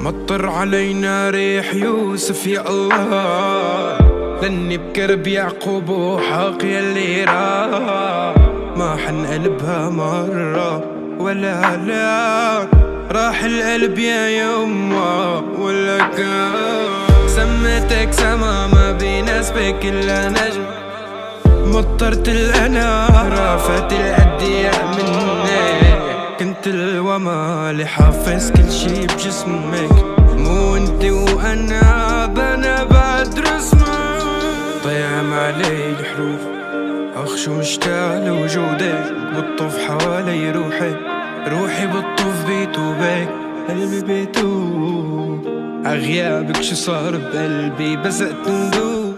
مطر علينا ريح يوسف يا الله، لاني بكرب يعقوب وحق يلي راح، ما حنقلبها مرة ولا لا، راح القلب يا يما ولا كان. سميتك سما ما بيناسبك الا نجم، مطرت الانهار رافت الادياء منك، كنت الوما اللي حافظ كل شي بجسمك، مو انت وانا بنا بعد رسمك. طيعم علي الحروف اخ شو مشتاق لوجودك، بتطوف حوالي روحي بتطوف بيتوبك، قلبي بيتوب عغيابك. شو صار بقلبي بزقت ندوب،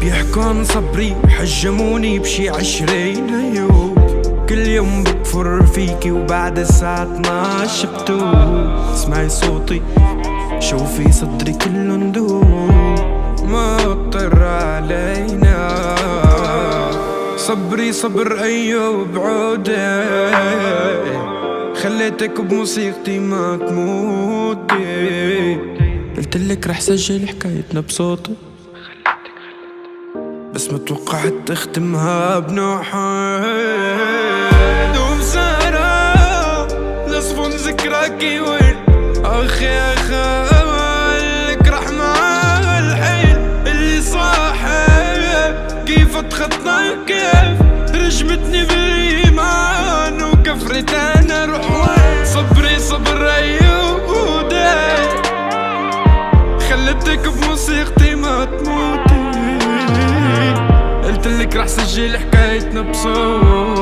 بيحكوا عن صبري حجموني بشي 20 يوم، كل يوم بكفر فيكي وبعد الساعة 12 بتوب. اسمعي صوتي شوفي صدري كله ندوب، مطر علينا صبري صبر أيوب بعودك، خليتك بموسيقتي ما تموتي، قلتلك رح سجل حكايتنا بصوتي بس متوقعت تختمها بنوع حيل. دوم سهرة لصفون ذكراكي وين أخي يا خالك رح مع الحيل اللي صاحب كيف اتخطى كيف رجمتني بالإيمان وكفرت أنا روح وين. صبري صبر أيوب وداي خلتك بموسيقتي ما تموتي، قلتلك رح سجل حكايتنا بصوت